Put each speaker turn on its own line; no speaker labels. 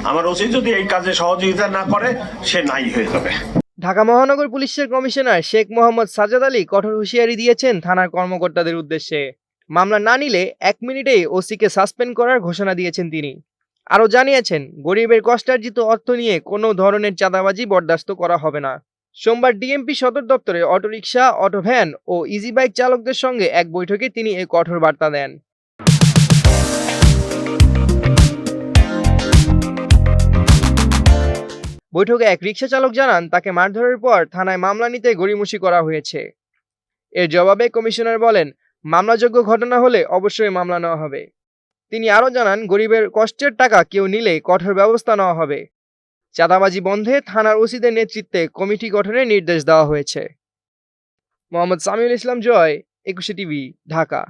আমার ওসি যদি এই কাজে সহযোগিতা না করে সে নাই হয়ে যাবে।
ঢাকা মহানগর পুলিশের কমিশনার শেখ মোহাম্মদ সাজ্জাদ আলী কঠোর হুঁশিয়ারি দিয়েছেন থানার কর্মকর্তাদের উদ্দেশ্যে। মামলা না নিলে 1 মিনিটেই ওসিকে সাসপেন্ড করার ঘোষণা দিয়েছেন তিনি। আরও জানিয়েছেন, গরিবের কষ্টার্জিত অর্থ নিয়ে কোনো ধরনের চাঁদাবাজি বরদাস্ত করা হবে না। সোমবার ডিএমপি সদর দপ্তরে অটোরিকশা, অটোভ্যান ও ইজি বাইক চালকদের সঙ্গে এক বৈঠকে তিনি এই কঠোর বার্তা দেন। বৈঠকে এক রিকশা চালক জানান, তাকে মারধরের পর থানায় মামলা নিতে গড়িমসি করা হয়েছে। এর জবাবে কমিশনার বলেন, মামলাযোগ্য ঘটনা হলে অবশ্যই মামলা নেওয়া হবে। তিনি আরও জানান, গরিবের কষ্টের টাকা কেউ নিলে কঠোর ব্যবস্থা নেওয়া হবে। চাঁদাবাজি বন্ধে থানার ওসিদের নেতৃত্বে কমিটি গঠনের নির্দেশ দেওয়া হয়েছে। মোহাম্মদ সামিউল ইসলাম জয়, 21 টিভি, ঢাকা।